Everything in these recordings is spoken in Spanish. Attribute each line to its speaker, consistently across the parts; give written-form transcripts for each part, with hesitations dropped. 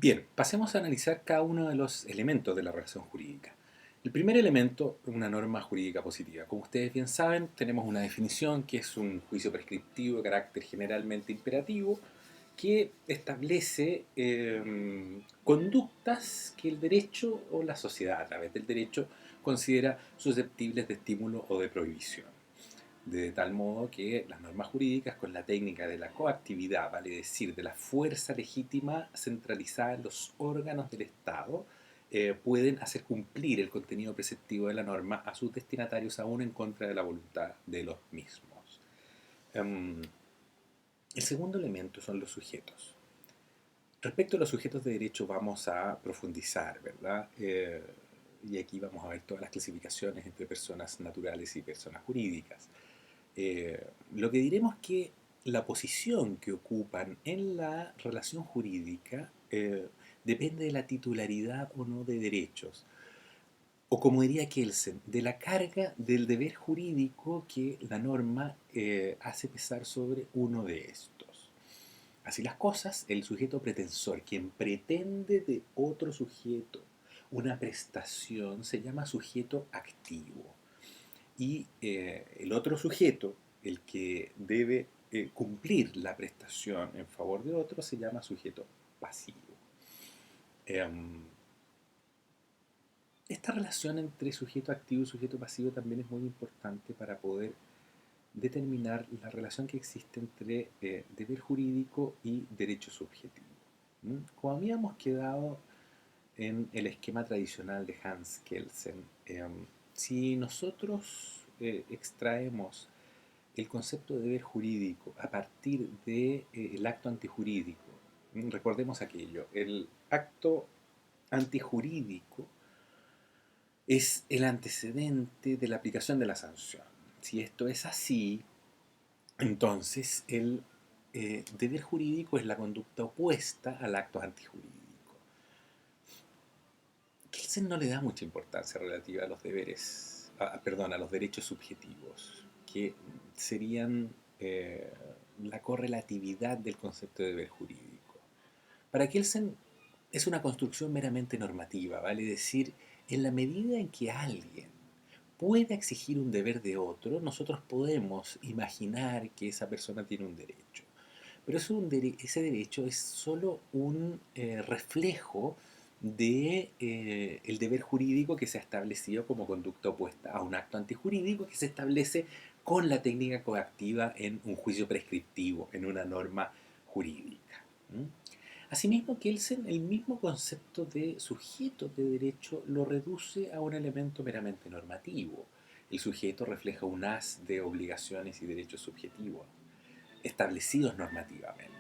Speaker 1: Bien, pasemos a analizar cada uno de los elementos de la relación jurídica. El primer elemento, una norma jurídica positiva. Como ustedes bien saben, tenemos una definición que es un juicio prescriptivo de carácter generalmente imperativo que establece conductas que el derecho o la sociedad a través del derecho considera susceptibles de estímulo o de prohibición. De tal modo que las normas jurídicas con la técnica de la coactividad, vale decir, de la fuerza legítima centralizada en los órganos del Estado, pueden hacer cumplir el contenido preceptivo de la norma a sus destinatarios aún en contra de la voluntad de los mismos. El segundo elemento son los sujetos. Respecto a los sujetos de derecho vamos a profundizar, ¿verdad? Y aquí vamos a ver todas las clasificaciones entre personas naturales y personas jurídicas. Lo que diremos es que la posición que ocupan en la relación jurídica depende de la titularidad o no de derechos, o como diría Kelsen, de la carga del deber jurídico que la norma hace pesar sobre uno de estos. Así las cosas, el sujeto pretensor, quien pretende de otro sujeto una prestación, se llama sujeto activo. Y el otro sujeto, el que debe cumplir la prestación en favor de otro, se llama sujeto pasivo. Esta relación entre sujeto activo y sujeto pasivo también es muy importante para poder determinar la relación que existe entre deber jurídico y derecho subjetivo. Como habíamos quedado en el esquema tradicional de Hans Kelsen, si nosotros extraemos el concepto de deber jurídico a partir del acto antijurídico, recordemos aquello, el acto antijurídico es el antecedente de la aplicación de la sanción. Si esto es así, entonces el deber jurídico es la conducta opuesta al acto antijurídico. Kelsen no le da mucha importancia relativa a los deberes, perdón, a los derechos subjetivos, que serían la correlatividad del concepto de deber jurídico. Para Kelsen es una construcción meramente normativa, vale decir, en la medida en que alguien pueda exigir un deber de otro, nosotros podemos imaginar que esa persona tiene un derecho. Pero ese derecho es solo un reflejo de el deber jurídico que se ha establecido como conducta opuesta a un acto antijurídico que se establece con la técnica coactiva en un juicio prescriptivo, en una norma jurídica. Asimismo, Kelsen el mismo concepto de sujeto de derecho lo reduce a un elemento meramente normativo. El sujeto refleja un haz de obligaciones y derechos subjetivos establecidos normativamente.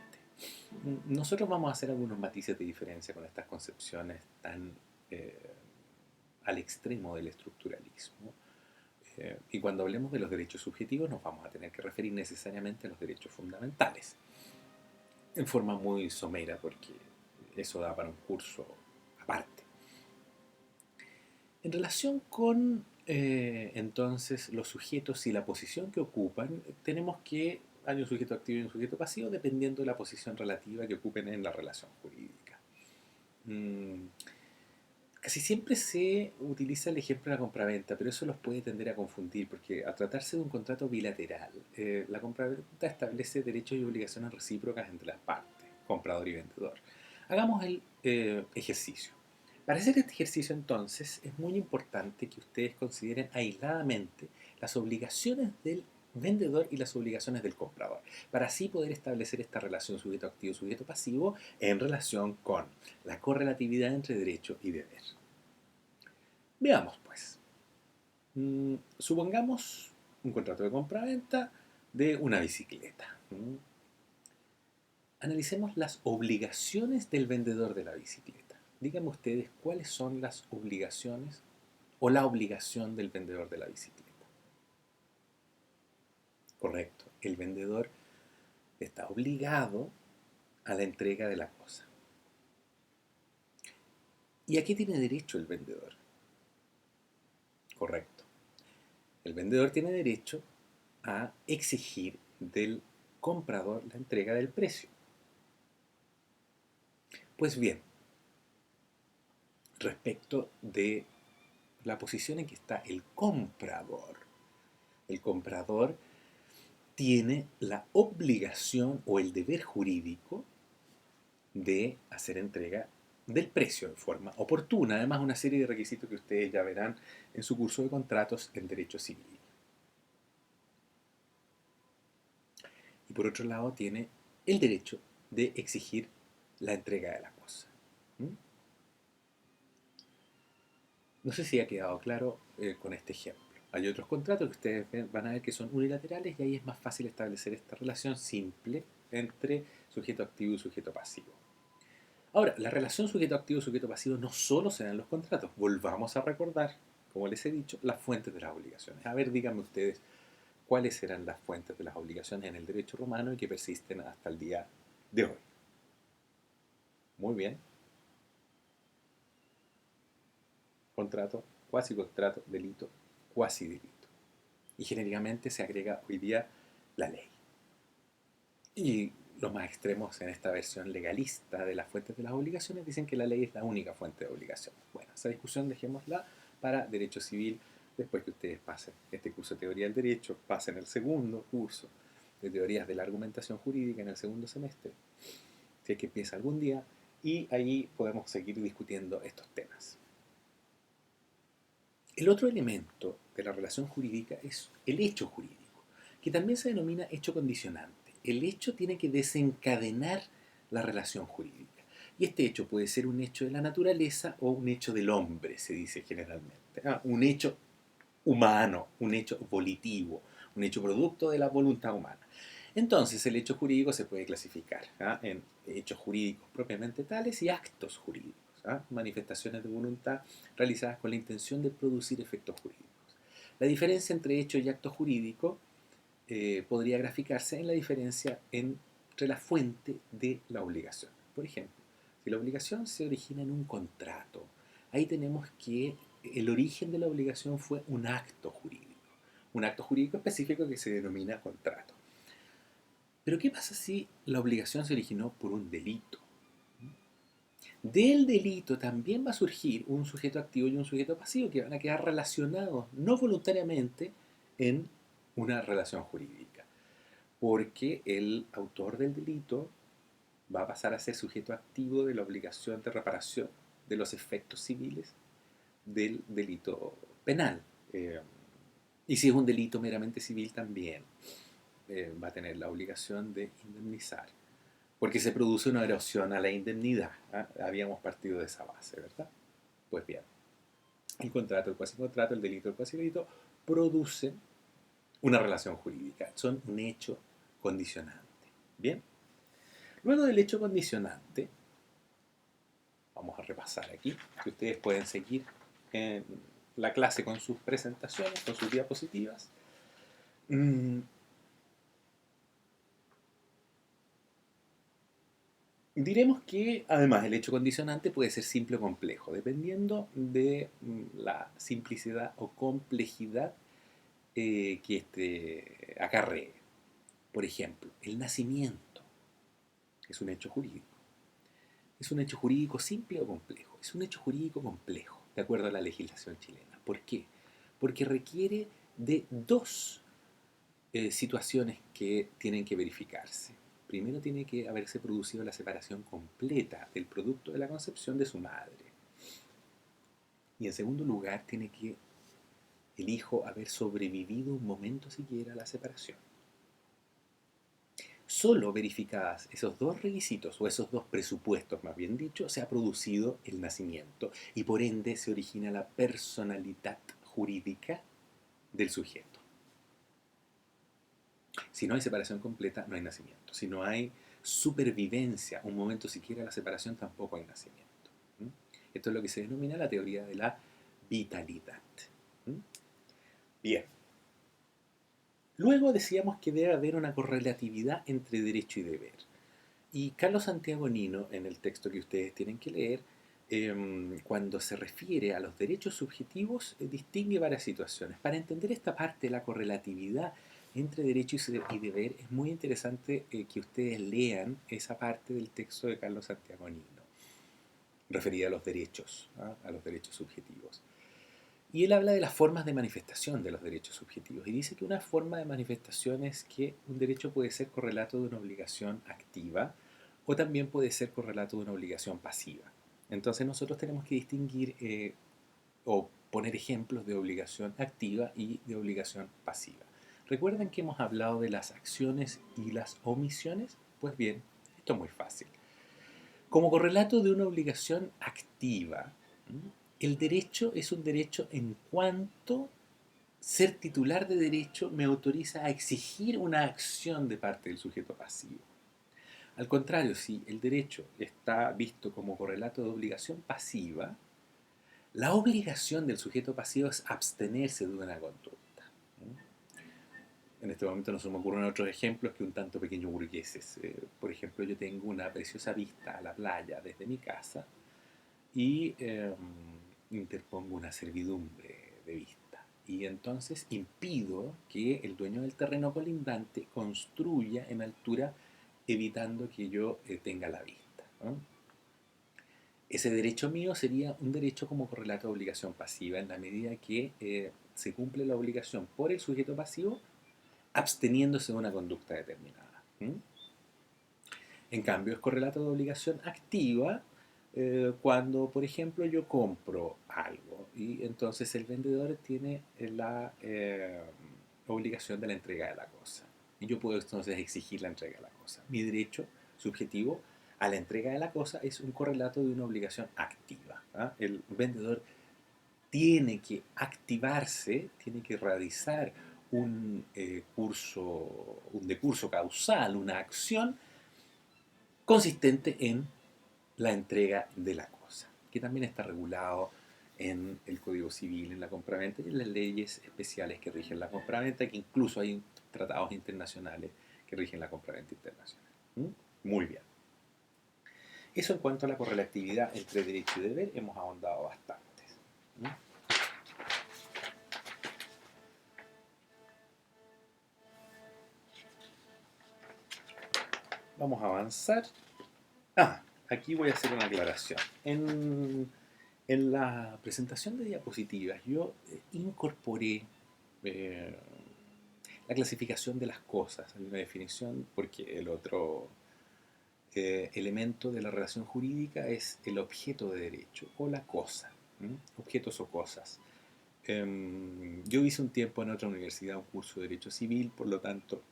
Speaker 1: Nosotros vamos a hacer algunos matices de diferencia con estas concepciones tan eh, al extremo del estructuralismo. Y cuando hablemos de los derechos subjetivos nos vamos a tener que referir necesariamente a los derechos fundamentales, en forma muy somera porque eso da para un curso aparte. En relación con entonces los sujetos y la posición que ocupan, tenemos que hay un sujeto activo y un sujeto pasivo dependiendo de la posición relativa que ocupen en la relación jurídica. Mm, Casi siempre se utiliza el ejemplo de la compraventa, pero eso los puede tender a confundir porque al tratarse de un contrato bilateral, la compraventa establece derechos y obligaciones recíprocas entre las partes, comprador y vendedor. Hagamos el ejercicio. Para hacer este ejercicio entonces es muy importante que ustedes consideren aisladamente las obligaciones del vendedor y las obligaciones del comprador, para así poder establecer esta relación sujeto activo sujeto pasivo en relación con la correlatividad entre derecho y deber. Veamos pues, supongamos un contrato de compra-venta de una bicicleta. Analicemos las obligaciones del vendedor de la bicicleta. Díganme ustedes cuáles son las obligaciones o la obligación del vendedor de la bicicleta. Correcto, el vendedor está obligado a la entrega de la cosa. ¿Y a qué tiene derecho el vendedor? Correcto, el vendedor tiene derecho a exigir del comprador la entrega del precio. Pues bien, respecto de la posición en que está el comprador. El comprador tiene la obligación o el deber jurídico de hacer entrega del precio de forma oportuna. Además, una serie de requisitos que ustedes ya verán en su curso de contratos en Derecho Civil. Y por otro lado, tiene el derecho de exigir la entrega de la cosa. ¿Mm? No sé si ha quedado claro con este ejemplo. Hay otros contratos que ustedes van a ver que son unilaterales y ahí es más fácil establecer esta relación simple entre sujeto activo y sujeto pasivo. Ahora, la relación sujeto activo-sujeto pasivo no solo se da en los contratos. Volvamos a recordar, como les he dicho, las fuentes de las obligaciones. A ver, díganme ustedes cuáles eran las fuentes de las obligaciones en el derecho romano y que persisten hasta el día de hoy. Muy bien. Contrato, cuasi contrato, delito, cuasi delito. Y genéricamente se agrega hoy día la ley. Y los más extremos en esta versión legalista de las fuentes de las obligaciones dicen que la ley es la única fuente de obligación. Bueno, esa discusión dejémosla para derecho civil después que ustedes pasen este curso de teoría del derecho, pasen el segundo curso de teorías de la argumentación jurídica en el segundo semestre, si es que empieza algún día, y ahí podemos seguir discutiendo estos temas. El otro elemento de la relación jurídica es el hecho jurídico, que también se denomina hecho condicionante. El hecho tiene que desencadenar la relación jurídica. Y este hecho puede ser un hecho de la naturaleza o un hecho del hombre, se dice generalmente. Un hecho humano, un hecho volitivo, un hecho producto de la voluntad humana. Entonces, el hecho jurídico se puede clasificar en hechos jurídicos propiamente tales y actos jurídicos, manifestaciones de voluntad realizadas con la intención de producir efectos jurídicos. La diferencia entre hecho y acto jurídico podría graficarse en la diferencia entre la fuente de la obligación. Por ejemplo, si la obligación se origina en un contrato, ahí tenemos que el origen de la obligación fue un acto jurídico específico que se denomina contrato. Pero ¿qué pasa si la obligación se originó por un delito? Del delito también va a surgir un sujeto activo y un sujeto pasivo que van a quedar relacionados no voluntariamente en una relación jurídica, porque el autor del delito va a pasar a ser sujeto activo de la obligación de reparación de los efectos civiles del delito penal. Y si es un delito meramente civil también va a tener la obligación de indemnizar, porque se produce una erosión a la indemnidad. Habíamos partido de esa base, ¿verdad? Pues bien, el contrato, el cuasicontrato, el delito, el cuasidelito producen una relación jurídica, son un hecho condicionante. Bien, luego del hecho condicionante, vamos a repasar aquí, que ustedes pueden seguir en la clase con sus presentaciones, con sus diapositivas. Diremos que además el hecho condicionante puede ser simple o complejo, dependiendo de la simplicidad o complejidad que este acarree. Por ejemplo, el nacimiento es un hecho jurídico. ¿Es un hecho jurídico simple o complejo? Es un hecho jurídico complejo, de acuerdo a la legislación chilena. ¿Por qué? Porque requiere de dos situaciones que tienen que verificarse. Primero tiene que haberse producido la separación completa del producto de la concepción de su madre. Y en segundo lugar tiene que el hijo haber sobrevivido un momento siquiera a la separación. Solo verificadas esos dos requisitos, o esos dos presupuestos más bien dicho, se ha producido el nacimiento y por ende se origina la personalidad jurídica del sujeto. Si no hay separación completa, no hay nacimiento. Si no hay supervivencia, un momento siquiera de la separación, tampoco hay nacimiento. Esto es lo que se denomina la teoría de la vitalidad. Bien. Luego decíamos que debe haber una correlatividad entre derecho y deber. Y Carlos Santiago Nino, en el texto que ustedes tienen que leer, cuando se refiere a los derechos subjetivos, distingue varias situaciones. Para entender esta parte de la correlatividad entre derecho y deber, es muy interesante que ustedes lean esa parte del texto de Carlos Santiago Nino. referida a los derechos, ¿ah? A los derechos subjetivos. Y él habla de las formas de manifestación de los derechos subjetivos y dice que una forma de manifestación es que un derecho puede ser correlato de una obligación activa o también puede ser correlato de una obligación pasiva. Entonces nosotros tenemos que distinguir o poner ejemplos de obligación activa y de obligación pasiva. ¿Recuerdan que hemos hablado de las acciones y las omisiones? Pues bien, esto es muy fácil. Como correlato de una obligación activa, el derecho es un derecho en cuanto ser titular de derecho me autoriza a exigir una acción de parte del sujeto pasivo. Al contrario, si el derecho está visto como correlato de obligación pasiva, la obligación del sujeto pasivo es abstenerse de una conducta. En este momento no se me ocurren otros ejemplos que un tanto pequeños burgueses. Por ejemplo, yo tengo una preciosa vista a la playa desde mi casa y interpongo una servidumbre de vista. Y entonces impido que el dueño del terreno colindante construya en altura evitando que yo tenga la vista, ¿no? Ese derecho mío sería un derecho como correlato de obligación pasiva en la medida que se cumple la obligación por el sujeto pasivo absteniéndose de una conducta determinada. En cambio, es correlato de obligación activa cuando, por ejemplo, yo compro algo y entonces el vendedor tiene la obligación de la entrega de la cosa. Y yo puedo entonces exigir la entrega de la cosa. Mi derecho subjetivo a la entrega de la cosa es un correlato de una obligación activa. ¿Ah? El vendedor tiene que activarse, tiene que realizar un decurso causal, una acción consistente en la entrega de la cosa, que también está regulado en el Código Civil, en la compraventa y en las leyes especiales que rigen la compraventa, que incluso hay tratados internacionales que rigen la compraventa internacional. Muy bien. Eso en cuanto a la correlatividad entre derecho y deber, hemos ahondado bastante. Vamos a avanzar. Aquí voy a hacer una aclaración. En la presentación de diapositivas yo incorporé eh, la clasificación de las cosas, hay una definición, porque el otro elemento de la relación jurídica es el objeto de derecho o la cosa, objetos o cosas. Yo hice un tiempo en otra universidad un curso de Derecho Civil, por lo tanto,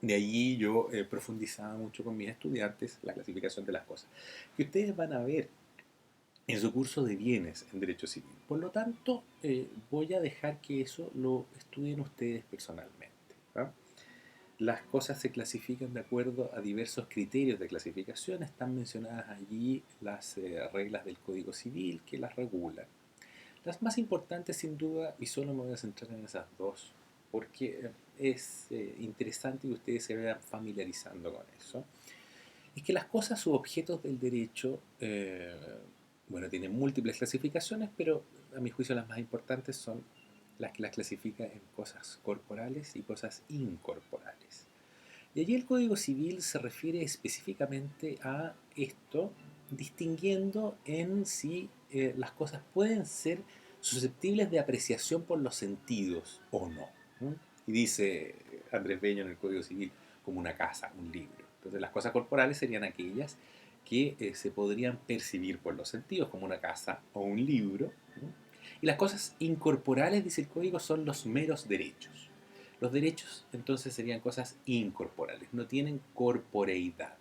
Speaker 1: de allí yo profundizaba mucho con mis estudiantes la clasificación de las cosas. Que ustedes van a ver en su curso de bienes en Derecho Civil. Por lo tanto, voy a dejar que eso lo estudien ustedes personalmente. ¿Ah? Las cosas se clasifican de acuerdo a diversos criterios de clasificación. Están mencionadas allí las reglas del Código Civil que las regulan. Las más importantes, sin duda, y solo me voy a centrar en esas dos, porque es interesante que ustedes se vean familiarizando con eso, es que las cosas u objetos del derecho, bueno, tienen múltiples clasificaciones, pero a mi juicio las más importantes son las que las clasifica en cosas corporales y cosas incorporales. Y allí el Código Civil se refiere específicamente a esto, distinguiendo en si las cosas pueden ser susceptibles de apreciación por los sentidos o no. Y dice Andrés Bello en el Código Civil como una casa, un libro. Entonces las cosas corporales serían aquellas que se podrían percibir por los sentidos, como una casa o un libro. Y las cosas incorporales, dice el Código, son los meros derechos. Los derechos entonces serían cosas incorporales, no tienen corporeidad.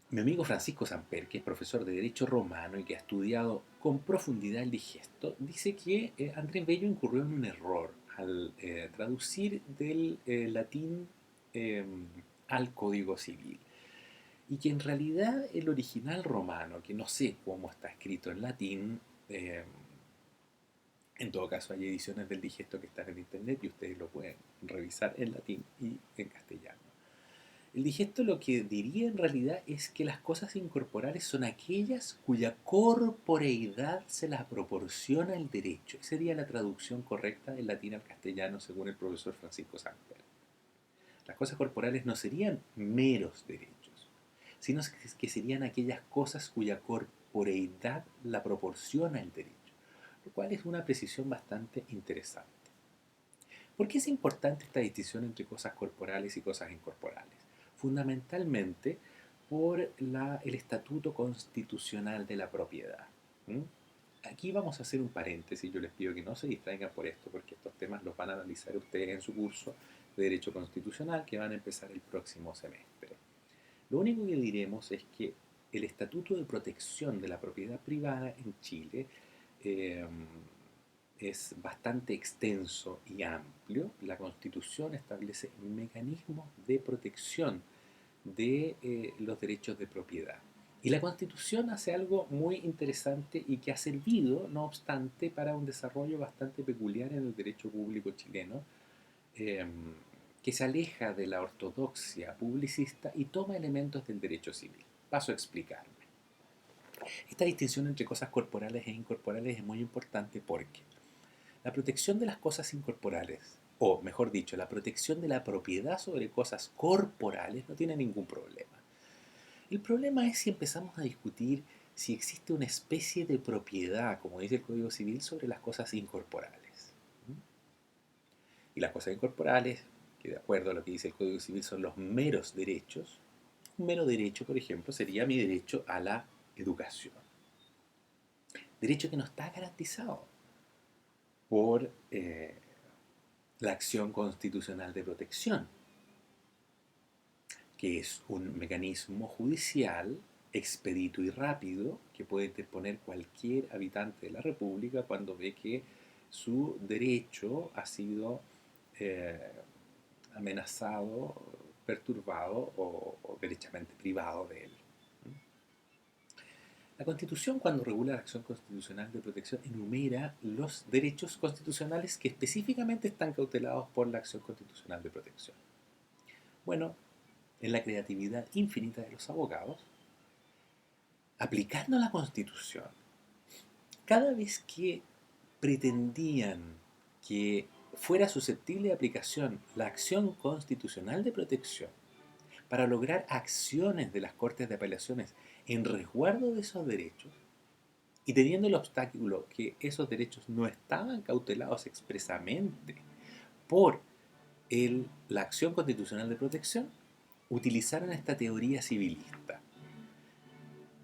Speaker 1: Mi amigo Francisco Samper, que es profesor de Derecho Romano y que ha estudiado con profundidad el digesto, dice que Andrés Bello incurrió en un error al traducir del latín al Código Civil. Y que en realidad el original romano, que no sé cómo está escrito en latín, en todo caso hay ediciones del digesto que están en internet y ustedes lo pueden revisar en latín y en castellano. El digesto lo que diría en realidad es que las cosas incorporales son aquellas cuya corporeidad se las proporciona el derecho. Esa sería la traducción correcta del latín al castellano según el profesor Francisco Samper. Las cosas corporales no serían meros derechos, sino que serían aquellas cosas cuya corporeidad la proporciona el derecho, lo cual es una precisión bastante interesante. ¿Por qué es importante esta distinción entre cosas corporales y cosas incorporales? Fundamentalmente por el estatuto constitucional de la propiedad. ¿Mm? Aquí vamos a hacer un paréntesis, yo les pido que no se distraigan por esto, porque estos temas los van a analizar ustedes en su curso de Derecho Constitucional que van a empezar el próximo semestre. Lo único que diremos es que el Estatuto de Protección de la Propiedad Privada en Chile eh, es bastante extenso y amplio. La Constitución establece mecanismos de protección de los derechos de propiedad. Y la Constitución hace algo muy interesante y que ha servido, no obstante, para un desarrollo bastante peculiar en el derecho público chileno, eh, que se aleja de la ortodoxia publicista y toma elementos del derecho civil. Paso a explicarme. Esta distinción entre cosas corporales e incorporales es muy importante porque la protección de las cosas incorporales, o mejor dicho, la protección de la propiedad sobre cosas corporales no tiene ningún problema. El problema es si empezamos a discutir si existe una especie de propiedad, como dice el Código Civil, sobre las cosas incorporales. Y las cosas incorporales, que de acuerdo a lo que dice el Código Civil son los meros derechos, un mero derecho, por ejemplo, sería mi derecho a la educación. Derecho que no está garantizado por la acción constitucional de protección, que es un mecanismo judicial expedito y rápido que puede interponer cualquier habitante de la República cuando ve que su derecho ha sido eh, amenazado, perturbado o derechamente privado de él. La Constitución, cuando regula la acción constitucional de protección, enumera los derechos constitucionales que específicamente están cautelados por la acción constitucional de protección. Bueno, en la creatividad infinita de los abogados, aplicando la Constitución, cada vez que pretendían que fuera susceptible de aplicación la acción constitucional de protección para lograr acciones de las Cortes de Apelaciones en resguardo de esos derechos, y teniendo el obstáculo que esos derechos no estaban cautelados expresamente por la acción constitucional de protección, utilizaron esta teoría civilista.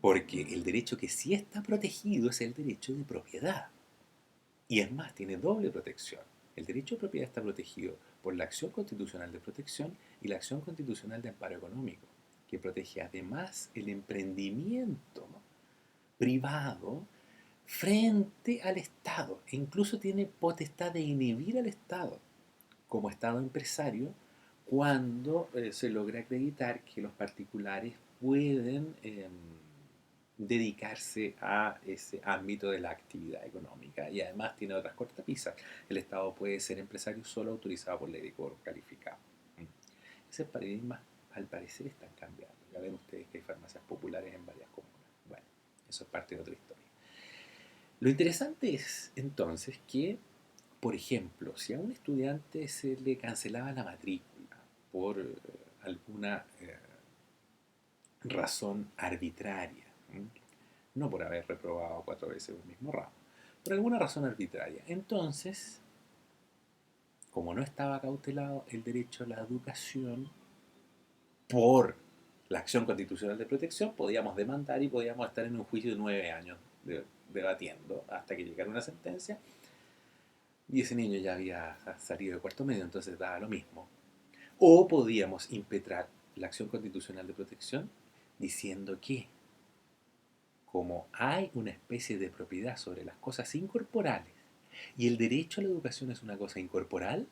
Speaker 1: Porque el derecho que sí está protegido es el derecho de propiedad. Y es más, tiene doble protección. El derecho de propiedad está protegido por la acción constitucional de protección y la acción constitucional de amparo económico, que protege además el emprendimiento privado frente al Estado e incluso tiene potestad de inhibir al Estado como Estado empresario cuando se logra acreditar que los particulares pueden dedicarse a ese ámbito de la actividad económica y además tiene otras cortapisas. El Estado puede ser empresario solo autorizado por ley de cobro calificado. Esos paradigmas al parecer están cambiando. Ya ven ustedes que hay farmacias populares en varias comunas. Bueno, eso es parte de otra historia. Lo interesante es entonces que, por ejemplo, si a un estudiante se le cancelaba la matrícula por alguna razón arbitraria, no por haber reprobado 4 veces el mismo ramo, por alguna razón arbitraria, entonces, como no estaba cautelado el derecho a la educación por la acción constitucional de protección, podíamos demandar y podíamos estar en un juicio de 9 años debatiendo hasta que llegara una sentencia y ese niño ya había salido de cuarto medio, entonces daba lo mismo. O podíamos impetrar la acción constitucional de protección diciendo que como hay una especie de propiedad sobre las cosas incorporales y el derecho a la educación es una cosa incorporal,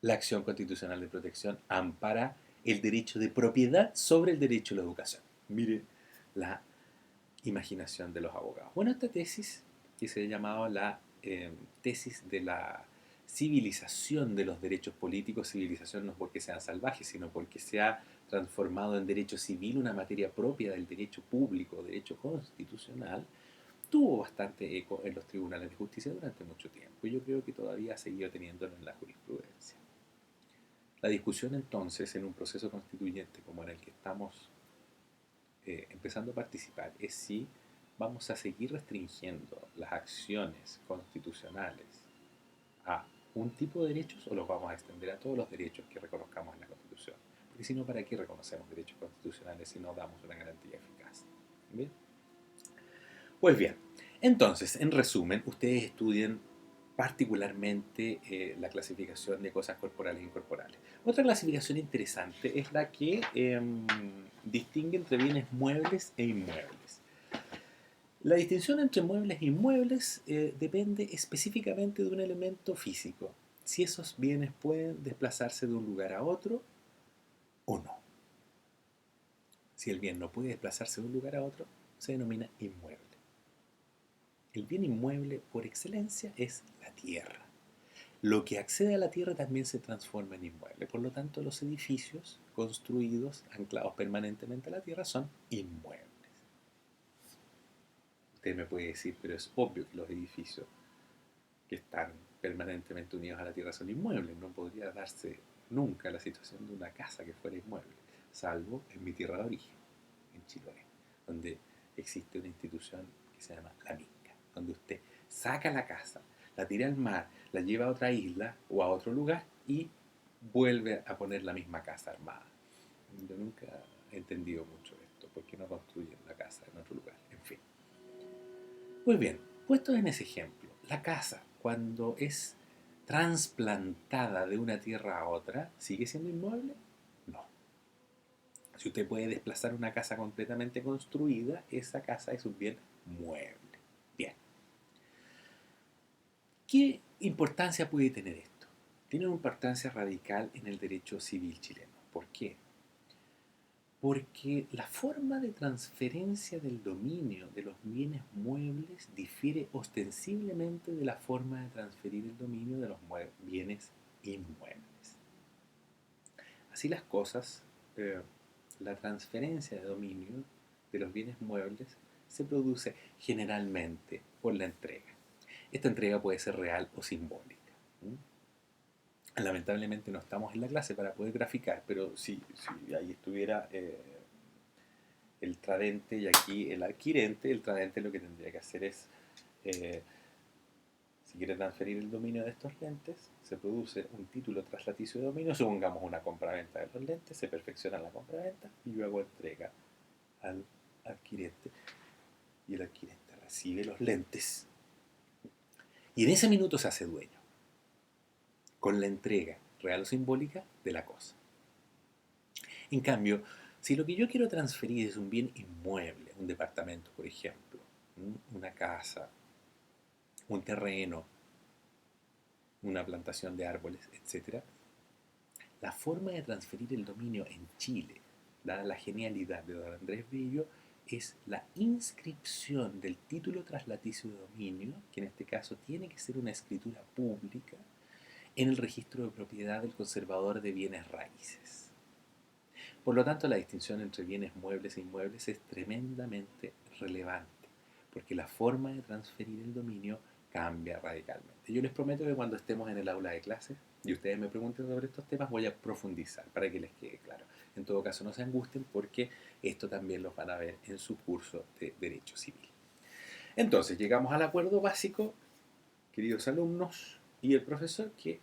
Speaker 1: la acción constitucional de protección ampara el derecho de propiedad sobre el derecho a la educación. Mire la imaginación de los abogados. Bueno, esta tesis, que se ha llamado la tesis de la civilización de los derechos políticos, civilización no porque sean salvajes, sino porque se ha transformado en derecho civil una materia propia del derecho público, derecho constitucional, tuvo bastante eco en los tribunales de justicia durante mucho tiempo y yo creo que todavía ha seguido teniéndolo en la jurisprudencia. La discusión entonces en un proceso constituyente como en el que estamos empezando a participar es si vamos a seguir restringiendo las acciones constitucionales a un tipo de derechos o los vamos a extender a todos los derechos que reconozcamos en la Constitución. Porque si no, ¿para qué reconocemos derechos constitucionales si no damos una garantía eficaz? ¿Bien? Pues bien, entonces, en resumen, ustedes estudian particularmente la clasificación de cosas corporales e incorporales. Otra clasificación interesante es la que distingue entre bienes muebles e inmuebles. La distinción entre muebles e inmuebles depende específicamente de un elemento físico, si esos bienes pueden desplazarse de un lugar a otro o no. Si el bien no puede desplazarse de un lugar a otro, se denomina inmueble. El bien inmueble por excelencia es la tierra. Lo que accede a la tierra también se transforma en inmueble. Por lo tanto, los edificios construidos, anclados permanentemente a la tierra, son inmuebles. Usted me puede decir, pero es obvio que los edificios que están permanentemente unidos a la tierra son inmuebles. No podría darse nunca la situación de una casa que fuera inmueble, salvo en mi tierra de origen, en Chiloé, donde existe una institución que se llama la Minca, donde usted saca la casa, la tira al mar, la lleva a otra isla o a otro lugar y vuelve a poner la misma casa armada. Yo nunca he entendido mucho esto, ¿por qué no construyen la casa en otro lugar? En fin. Pues bien, puestos en ese ejemplo, la casa, cuando es trasplantada de una tierra a otra, ¿sigue siendo inmueble? No. Si usted puede desplazar una casa completamente construida, esa casa es un bien mueble. Bien. ¿Qué importancia puede tener esto? Tiene una importancia radical en el derecho civil chileno. ¿Por qué? Porque la forma de transferencia del dominio de los bienes muebles difiere ostensiblemente de la forma de transferir el dominio de los bienes inmuebles. Así las cosas, la transferencia de dominio de los bienes muebles se produce generalmente por la entrega. Esta entrega puede ser real o simbólica. Lamentablemente no estamos en la clase para poder graficar, pero si ahí estuviera el tradente y aquí el adquirente, el tradente lo que tendría que hacer es, si quiere transferir el dominio de estos lentes, se produce un título traslaticio de dominio, supongamos una compraventa de los lentes, se perfecciona la compraventa y luego entrega al adquirente y el adquirente recibe los lentes y en ese minuto se hace dueño con la entrega real o simbólica de la cosa. En cambio, si lo que yo quiero transferir es un bien inmueble, un departamento, por ejemplo, una casa, un terreno, una plantación de árboles, etc., la forma de transferir el dominio en Chile, dada la genialidad de don Andrés Bello, es la inscripción del título traslaticio de dominio, que en este caso tiene que ser una escritura pública, en el registro de propiedad del conservador de bienes raíces. Por lo tanto, la distinción entre bienes muebles e inmuebles es tremendamente relevante, porque la forma de transferir el dominio cambia radicalmente. Yo les prometo que cuando estemos en el aula de clases y ustedes me pregunten sobre estos temas, voy a profundizar para que les quede claro. En todo caso, no se angustien porque esto también lo van a ver en su curso de Derecho Civil. Entonces, llegamos al acuerdo básico, queridos alumnos, y el profesor, que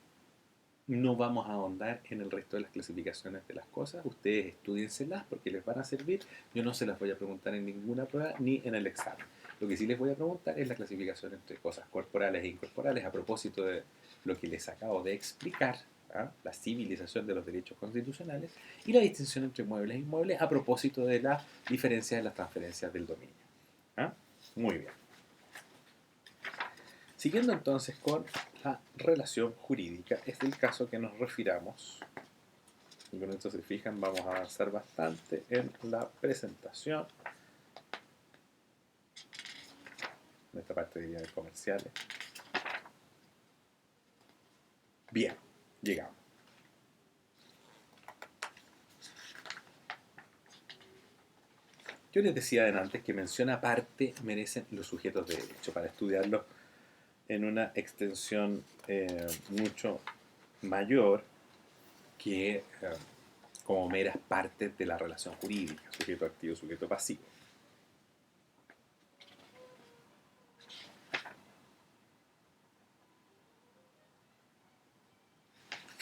Speaker 1: no vamos a ahondar en el resto de las clasificaciones de las cosas. Ustedes estudienselas porque les van a servir. Yo no se las voy a preguntar en ninguna prueba ni en el examen. Lo que sí les voy a preguntar es la clasificación entre cosas corporales e incorporales a propósito de lo que les acabo de explicar, ¿ah? La civilización de los derechos constitucionales y la distinción entre muebles e inmuebles a propósito de la diferencia de las transferencias del dominio. ¿Ah? Muy bien. Siguiendo entonces con la relación jurídica, es el caso que nos refiramos. Y con esto se fijan, vamos a avanzar bastante en la presentación de esta parte de bienes comerciales. Bien, llegamos. Yo les decía antes que mención aparte merecen los sujetos de derecho para estudiarlos en una extensión mucho mayor que como meras partes de la relación jurídica, sujeto activo, sujeto pasivo.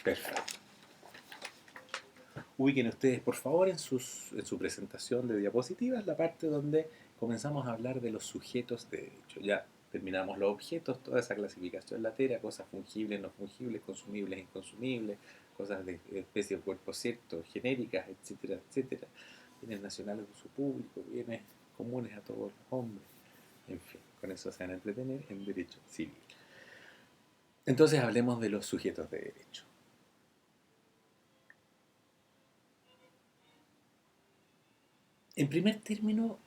Speaker 1: Perfecto. Ubiquen ustedes, por favor, en su presentación de diapositivas la parte donde comenzamos a hablar de los sujetos de derecho. Ya terminamos los objetos, toda esa clasificación latera, cosas fungibles, no fungibles, consumibles, inconsumibles, cosas de especie de cuerpo cierto, genéricas, etcétera, etcétera. Bienes nacionales de uso público, bienes comunes a todos los hombres. En fin, con eso se van a entretener en derecho civil. Entonces hablemos de los sujetos de derecho. En primer término,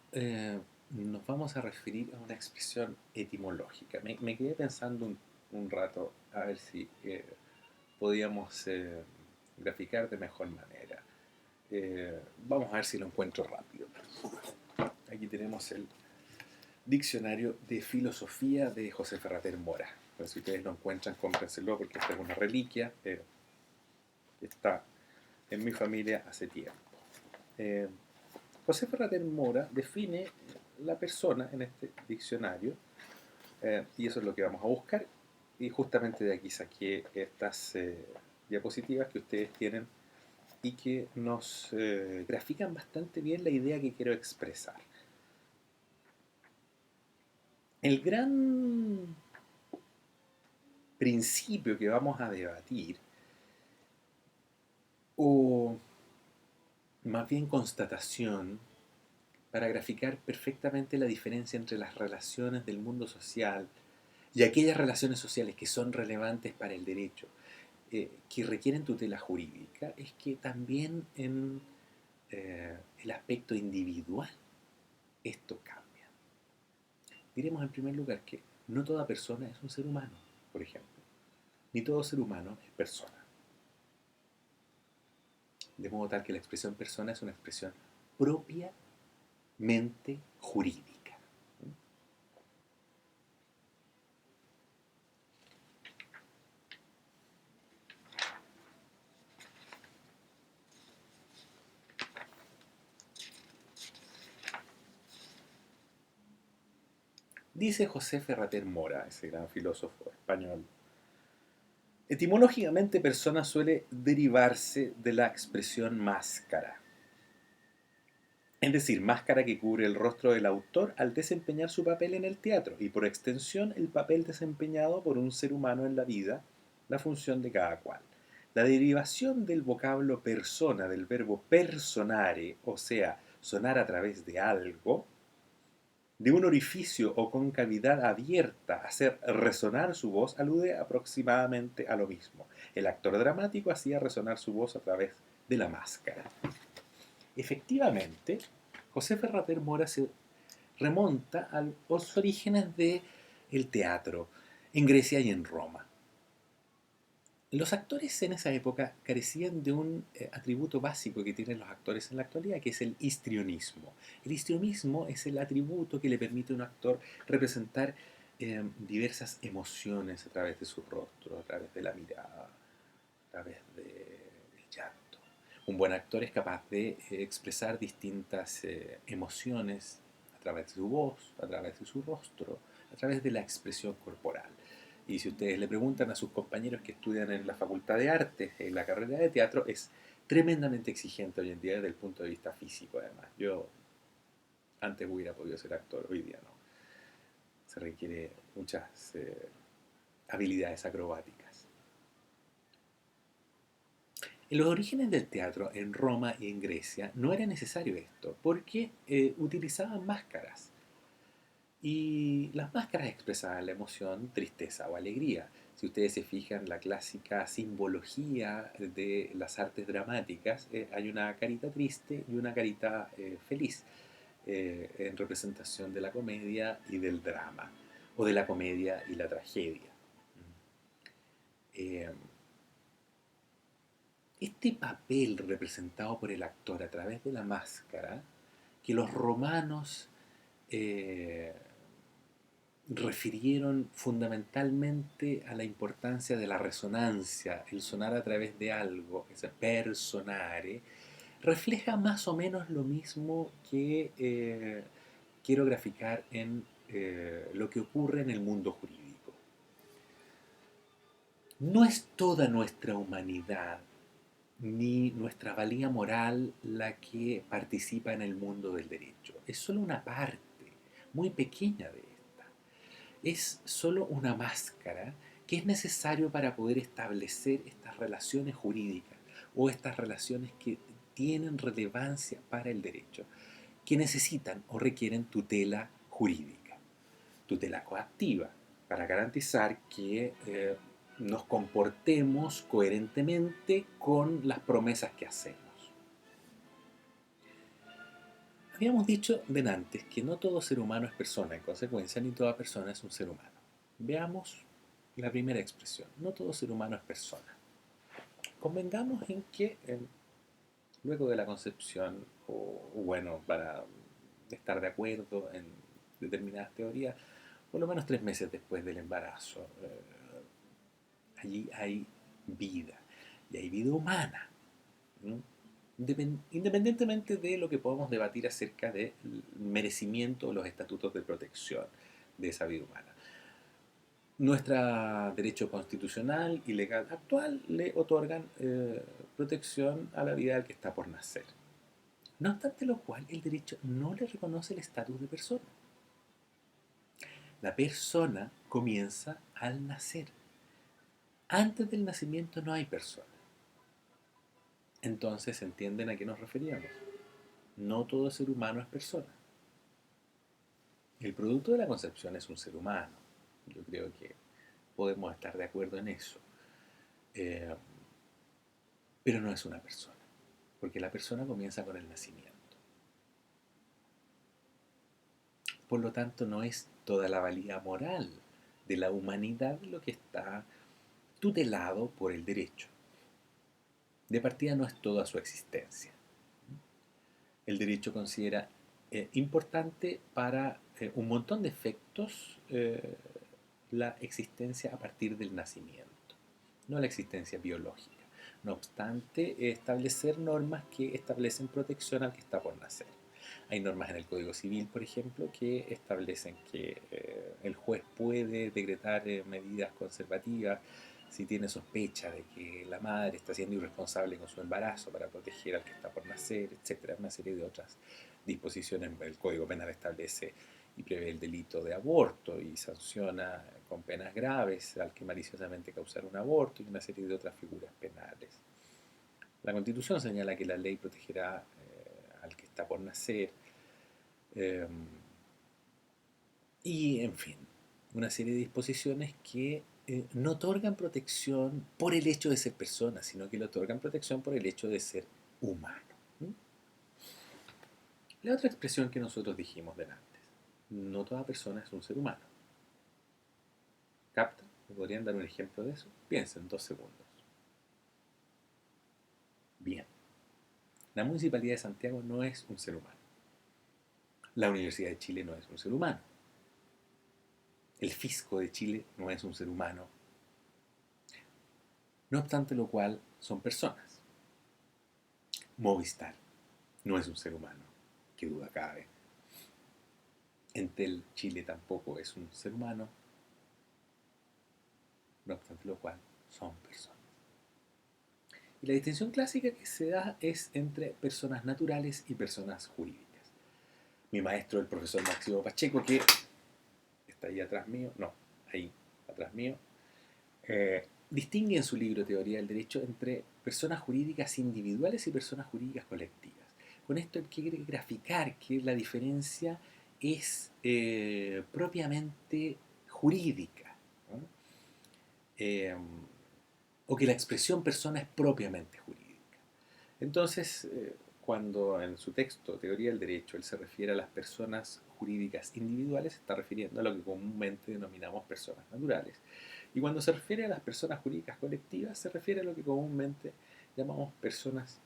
Speaker 1: nos vamos a referir a una expresión etimológica. Me quedé pensando un rato a ver si podíamos graficar de mejor manera. Vamos a ver si lo encuentro rápido. Aquí tenemos el Diccionario de Filosofía de José Ferrater Mora. Pues si ustedes lo encuentran, cómprenselo porque esta es una reliquia. Está en mi familia hace tiempo. José Ferrater Mora define la persona en este diccionario, y eso es lo que vamos a buscar, y justamente de aquí saqué estas diapositivas que ustedes tienen y que nos grafican bastante bien la idea que quiero expresar. El gran principio que vamos a debatir, o más bien constatación, para graficar perfectamente la diferencia entre las relaciones del mundo social y aquellas relaciones sociales que son relevantes para el derecho, que requieren tutela jurídica, es que también en el aspecto individual esto cambia. Diremos en primer lugar que no toda persona es un ser humano, por ejemplo, ni todo ser humano es persona. De modo tal que la expresión persona es una expresión propiamente jurídica. Dice José Ferrater Mora, ese gran filósofo español: etimológicamente, persona suele derivarse de la expresión máscara, es decir, máscara que cubre el rostro del autor al desempeñar su papel en el teatro, y por extensión el papel desempeñado por un ser humano en la vida, la función de cada cual. La derivación del vocablo persona del verbo personare, o sea, sonar a través de algo, de un orificio o concavidad abierta a hacer resonar su voz, alude aproximadamente a lo mismo. El actor dramático hacía resonar su voz a través de la máscara. Efectivamente, José Ferrater Mora se remonta a los orígenes del teatro en Grecia y en Roma. Los actores en esa época carecían de un atributo básico que tienen los actores en la actualidad, que es el histrionismo. El histrionismo es el atributo que le permite a un actor representar diversas emociones a través de su rostro, a través de la mirada, a través del llanto. Un buen actor es capaz de expresar distintas emociones a través de su voz, a través de su rostro, a través de la expresión corporal. Y si ustedes le preguntan a sus compañeros que estudian en la Facultad de Artes, en la carrera de teatro, es tremendamente exigente hoy en día desde el punto de vista físico, además. Yo antes hubiera podido ser actor, hoy día no. Se requiere muchas habilidades acrobáticas. En los orígenes del teatro, en Roma y en Grecia, no era necesario esto, porque utilizaban máscaras. Y las máscaras expresaban la emoción, tristeza o alegría. Si ustedes se fijan, la clásica simbología de las artes dramáticas, hay una carita triste y una carita feliz, en representación de la comedia y del drama, o de la comedia y la tragedia. Eh, este papel representado por el actor a través de la máscara, que los romanos eh, refirieron fundamentalmente a la importancia de la resonancia, el sonar a través de algo, ese personare, refleja más o menos lo mismo que quiero graficar en lo que ocurre en el mundo jurídico. No es toda nuestra humanidad ni nuestra valía moral la que participa en el mundo del derecho. Es solo una parte muy pequeña de esta. Es solo una máscara que es necesario para poder establecer estas relaciones jurídicas o estas relaciones que tienen relevancia para el derecho, que necesitan o requieren tutela jurídica, tutela coactiva, para garantizar que nos comportemos coherentemente con las promesas que hacemos. Habíamos dicho antes que no todo ser humano es persona, en consecuencia ni toda persona es un ser humano. Veamos la primera expresión, no todo ser humano es persona. Convengamos en que luego de la concepción, o bueno, para estar de acuerdo en determinadas teorías, por lo menos 3 meses después del embarazo, allí hay vida, y hay vida humana, ¿no? Independientemente de lo que podamos debatir acerca del merecimiento o los estatutos de protección de esa vida humana. Nuestro derecho constitucional y legal actual le otorgan protección a la vida del que está por nacer. No obstante lo cual, el derecho no le reconoce el estatus de persona. La persona comienza al nacer. Antes del nacimiento no hay persona. Entonces, ¿entienden a qué nos referíamos? No todo ser humano es persona. El producto de la concepción es un ser humano. Yo creo que podemos estar de acuerdo en eso. Eh, pero no es una persona, porque la persona comienza con el nacimiento. Por lo tanto, no es toda la valía moral de la humanidad lo que está tutelado por el derecho. De partida no es toda su existencia. El derecho considera importante para un montón de efectos la existencia a partir del nacimiento, no la existencia biológica. No obstante, establecer normas que establecen protección al que está por nacer. Hay normas en el Código Civil, por ejemplo, que establecen que el juez puede decretar medidas conservativas si tiene sospecha de que la madre está siendo irresponsable con su embarazo para proteger al que está por nacer, etcétera. Una serie de otras disposiciones. El Código Penal establece y prevé el delito de aborto y sanciona con penas graves al que maliciosamente causara un aborto y una serie de otras figuras penales. La Constitución señala que la ley protegerá al que está por nacer eh, y, en fin, una serie de disposiciones que no otorgan protección por el hecho de ser persona, sino que le otorgan protección por el hecho de ser humano. La otra expresión que nosotros dijimos delante, no toda persona es un ser humano. ¿Capta? ¿Me podrían dar un ejemplo de eso? Piensen 2 segundos. Bien. La Municipalidad de Santiago no es un ser humano. La Universidad de Chile no es un ser humano. El fisco de Chile no es un ser humano. No obstante lo cual, son personas. Movistar no es un ser humano. Qué duda cabe. Entel Chile tampoco es un ser humano. No obstante lo cual, son personas. Y la distinción clásica que se da es entre personas naturales y personas jurídicas. Mi maestro, el profesor Máximo Pacheco, que está ahí atrás mío, no, ahí atrás mío, distingue en su libro Teoría del Derecho entre personas jurídicas individuales y personas jurídicas colectivas. Con esto él quiere graficar que la diferencia es propiamente jurídica, ¿no? O que la expresión persona es propiamente jurídica. Entonces, cuando en su texto Teoría del Derecho él se refiere a las personas jurídicas individuales, se está refiriendo a lo que comúnmente denominamos personas naturales. Y cuando se refiere a las personas jurídicas colectivas, se refiere a lo que comúnmente llamamos personas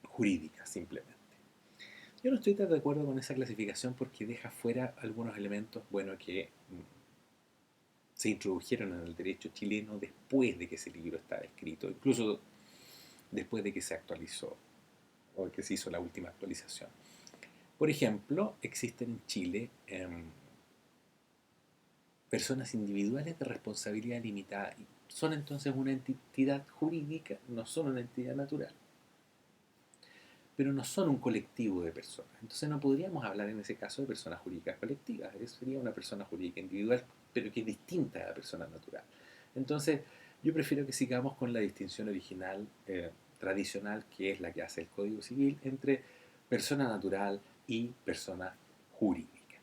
Speaker 1: jurídicas, simplemente. Yo no estoy tan de acuerdo con esa clasificación porque deja fuera algunos elementos, bueno, que se introdujeron en el derecho chileno después de que ese libro estaba escrito, incluso después de que se actualizó. o que se hizo la última actualización. Por ejemplo, existen en Chile personas individuales de responsabilidad limitada. Son entonces una entidad jurídica, no son una entidad natural, pero no son un colectivo de personas. Entonces no podríamos hablar en ese caso de personas jurídicas colectivas. Eso sería una persona jurídica individual, pero que es distinta a la persona natural. Entonces yo prefiero que sigamos con la distinción original, tradicional, que es la que hace el Código Civil, entre persona natural y persona jurídica.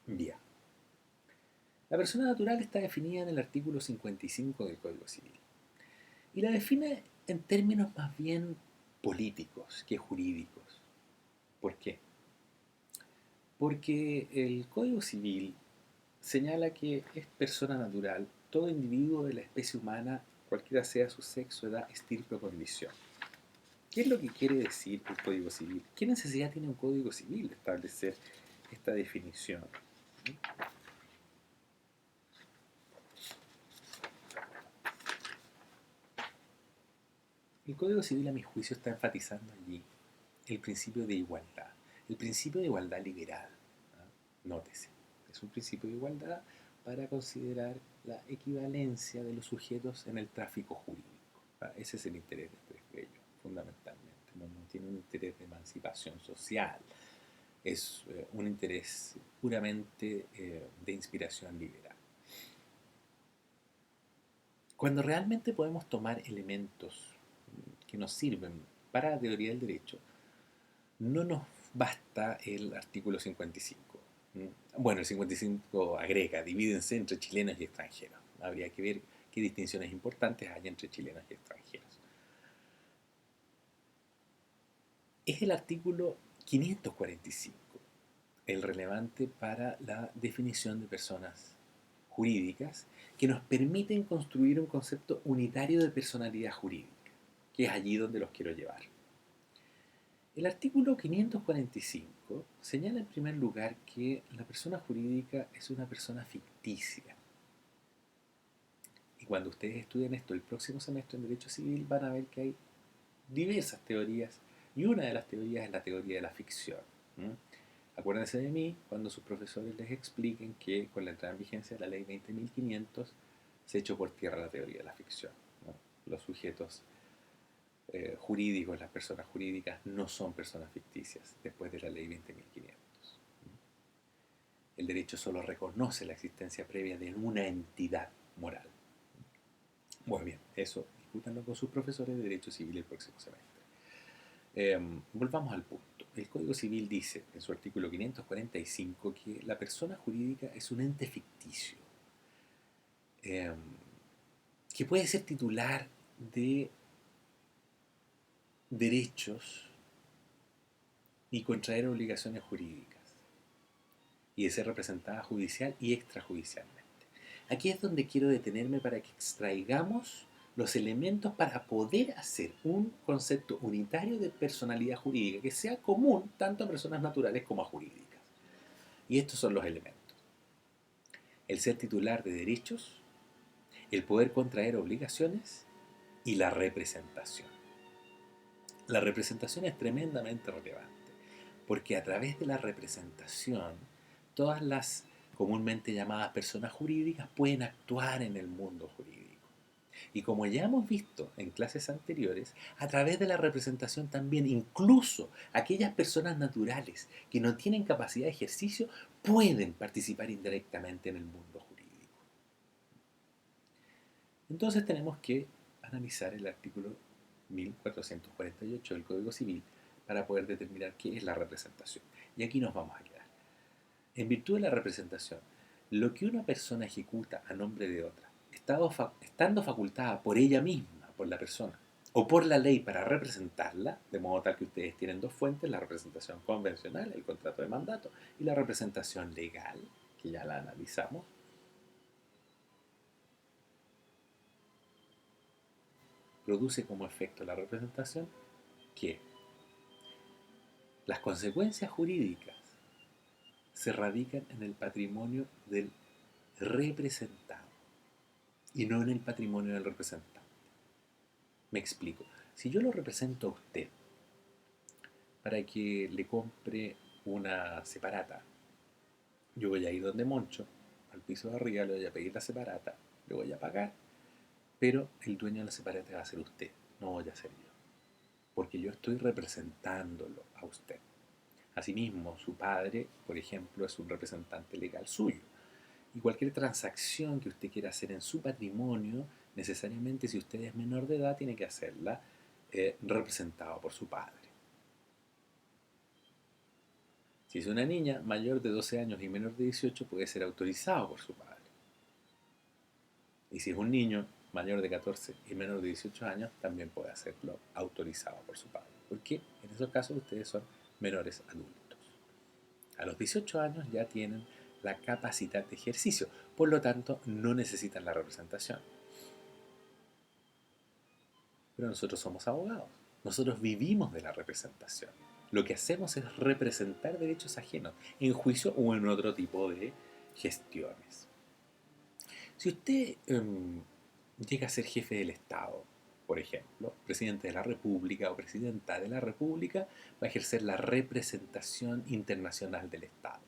Speaker 1: Bien. La persona natural está definida en el artículo 55 del Código Civil y la define en términos más bien políticos que jurídicos. ¿Por qué? Porque el Código Civil señala que es persona natural todo individuo de la especie humana, cualquiera sea su sexo, edad, estirpe o condición. ¿Qué es lo que quiere decir el Código Civil? ¿Qué necesidad tiene un Código Civil de establecer esta definición? El Código Civil, a mi juicio, está enfatizando allí el principio de igualdad, el principio de igualdad liberal. Nótese, es un principio de igualdad para considerar la equivalencia de los sujetos en el tráfico jurídico. Ese es el interés de ello, fundamentalmente. No tiene un interés de emancipación social, es un interés puramente de inspiración liberal. Cuando realmente podemos tomar elementos que nos sirven para la teoría del derecho, no nos basta el artículo 55. Bueno, el 55 agrega, divídense entre chilenos y extranjeros. Habría que ver qué distinciones importantes hay entre chilenos y extranjeros. Es el artículo 545 el relevante para la definición de personas jurídicas que nos permiten construir un concepto unitario de personalidad jurídica, que es allí donde los quiero llevar. El artículo 545 señala en primer lugar que la persona jurídica es una persona ficticia. Y cuando ustedes estudian esto el próximo semestre en Derecho Civil van a ver que hay diversas teorías y una de las teorías es la teoría de la ficción. Acuérdense de mí cuando sus profesores les expliquen que con la entrada en vigencia de la ley 20.500 se echó por tierra la teoría de la ficción. Los sujetos jurídicos, las personas jurídicas, no son personas ficticias después de la ley 20.500. El derecho solo reconoce la existencia previa de una entidad moral. Muy bien, eso discútanlo con sus profesores de Derecho Civil el próximo semestre. Volvamos al punto. El Código Civil dice en su artículo 545 que la persona jurídica es un ente ficticio que puede ser titular de derechos y contraer obligaciones jurídicas y de ser representada judicial y extrajudicialmente. Aquí es donde quiero detenerme para que extraigamos los elementos para poder hacer un concepto unitario de personalidad jurídica que sea común tanto a personas naturales como a jurídicas. Y estos son los elementos. El ser titular de derechos, el poder contraer obligaciones y la representación. La representación es tremendamente relevante porque a través de la representación todas las comúnmente llamadas personas jurídicas pueden actuar en el mundo jurídico. Y como ya hemos visto en clases anteriores, a través de la representación también incluso aquellas personas naturales que no tienen capacidad de ejercicio pueden participar indirectamente en el mundo jurídico. Entonces tenemos que analizar el artículo 1448 del Código Civil para poder determinar qué es la representación. Y aquí nos vamos a quedar. En virtud de la representación, lo que una persona ejecuta a nombre de otra, estando facultada por ella misma, por la persona, o por la ley para representarla, de modo tal que ustedes tienen dos fuentes, la representación convencional, el contrato de mandato, y la representación legal, que ya la analizamos, produce como efecto la representación que las consecuencias jurídicas se radican en el patrimonio del representado y no en el patrimonio del representante. Me explico. Si yo lo represento a usted para que le compre una separata, yo voy a ir donde Moncho, al piso de arriba, le voy a pedir la separata, le voy a pagar, pero el dueño de la separata va a ser usted, no voy a ser yo, porque yo estoy representándolo a usted. Asimismo, su padre, por ejemplo, es un representante legal suyo. Y cualquier transacción que usted quiera hacer en su patrimonio, necesariamente si usted es menor de edad, tiene que hacerla representado por su padre. Si es una niña mayor de 12 años y menor de 18, puede ser autorizado por su padre. Y si es un niño mayor de 14 y menor de 18 años, también puede hacerlo autorizado por su padre. Porque en esos casos ustedes son menores adultos. A los 18 años ya tienen la capacidad de ejercicio, por lo tanto no necesitan la representación. Pero nosotros somos abogados, nosotros vivimos de la representación. Lo que hacemos es representar derechos ajenos en juicio o en otro tipo de gestiones. Si usted llega a ser jefe del Estado, por ejemplo, presidente de la República o presidenta de la República, va a ejercer la representación internacional del Estado.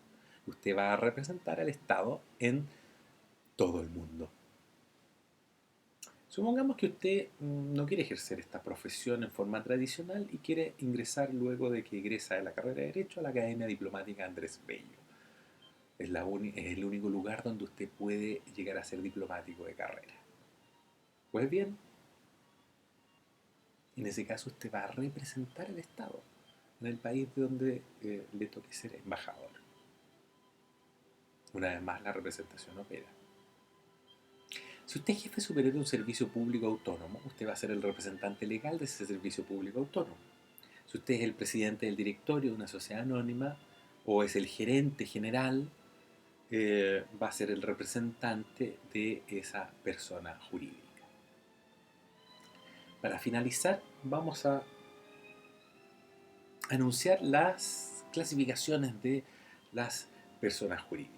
Speaker 1: Usted va a representar al Estado en todo el mundo. Supongamos que usted no quiere ejercer esta profesión en forma tradicional y quiere ingresar luego de que egresa de la carrera de Derecho a la Academia Diplomática Andrés Bello. Es el único lugar donde usted puede llegar a ser diplomático de carrera. Pues bien, en ese caso usted va a representar al Estado en el país de donde le toque ser embajador. Una vez más, la representación opera. Si usted es jefe superior de un servicio público autónomo, usted va a ser el representante legal de ese servicio público autónomo. Si usted es el presidente del directorio de una sociedad anónima o es el gerente general, va a ser el representante de esa persona jurídica. Para finalizar, vamos a anunciar las clasificaciones de las personas jurídicas.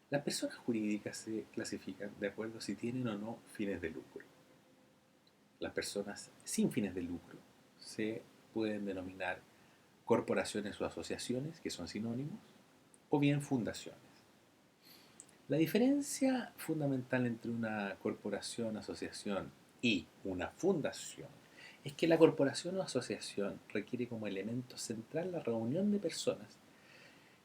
Speaker 1: Las personas jurídicas se clasifican de acuerdo a si tienen o no fines de lucro. Las personas sin fines de lucro se pueden denominar corporaciones o asociaciones, que son sinónimos, o bien fundaciones. La diferencia fundamental entre una corporación, asociación y una fundación es que la corporación o asociación requiere como elemento central la reunión de personas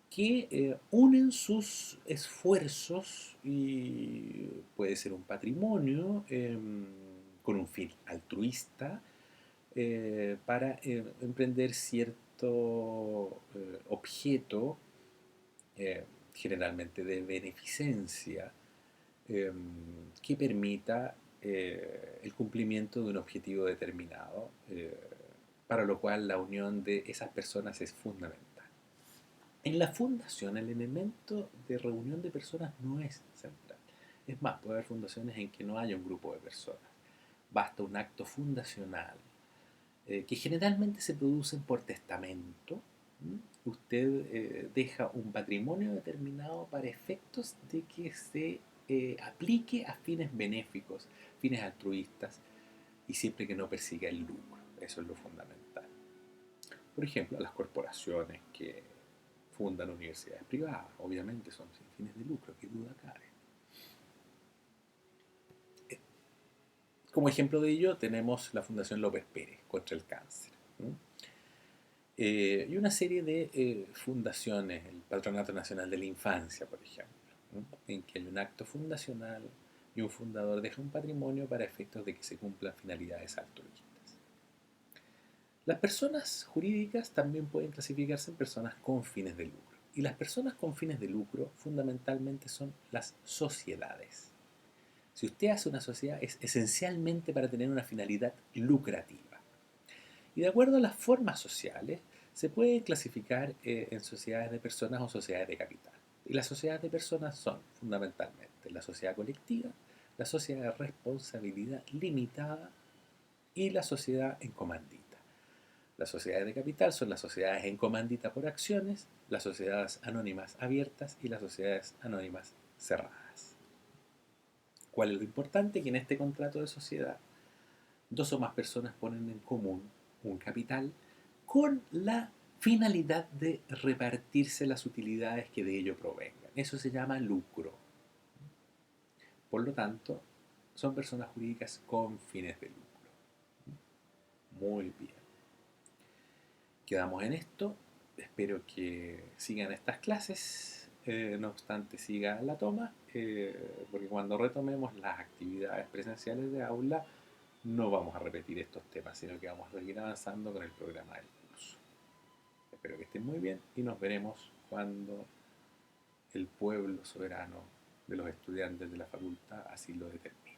Speaker 1: que unen sus esfuerzos y puede ser un patrimonio con un fin altruista para emprender cierto objeto, generalmente de beneficencia, eh, que permita el cumplimiento de un objetivo determinado, para lo cual la unión de esas personas es fundamental. En la fundación el elemento de reunión de personas no es central. Es más, puede haber fundaciones en que no haya un grupo de personas. Basta un acto fundacional que generalmente se producen por testamento. Usted deja un patrimonio determinado para efectos de que se aplique a fines benéficos, fines altruistas y siempre que no persiga el lucro. Eso es lo fundamental. Por ejemplo, las corporaciones que fundan universidades privadas, obviamente son sin fines de lucro, qué duda cabe. Como ejemplo de ello tenemos la Fundación López Pérez contra el cáncer. Y una serie de fundaciones, el Patronato Nacional de la Infancia, por ejemplo, en que hay un acto fundacional y un fundador deja un patrimonio para efectos de que se cumplan finalidades altruistas. Las personas jurídicas también pueden clasificarse en personas con fines de lucro. Y las personas con fines de lucro fundamentalmente son las sociedades. Si usted hace una sociedad es esencialmente para tener una finalidad lucrativa. Y de acuerdo a las formas sociales, se puede clasificar en sociedades de personas o sociedades de capital. Y las sociedades de personas son fundamentalmente la sociedad colectiva, la sociedad de responsabilidad limitada y la sociedad en comandita. Las sociedades de capital son las sociedades en comandita por acciones, las sociedades anónimas abiertas y las sociedades anónimas cerradas. ¿Cuál es lo importante? Que en este contrato de sociedad Dos o más personas ponen en común un capital con la finalidad de repartirse las utilidades que de ello provengan. Eso se llama lucro. Por lo tanto, son personas jurídicas con fines de lucro. Muy bien. Quedamos en esto. Espero que sigan estas clases. No obstante, siga la toma, porque cuando retomemos las actividades presenciales de aula, no vamos a repetir estos temas, sino que vamos a seguir avanzando con el programa del curso. Espero que estén muy bien y nos veremos cuando el pueblo soberano de los estudiantes de la facultad así lo determine.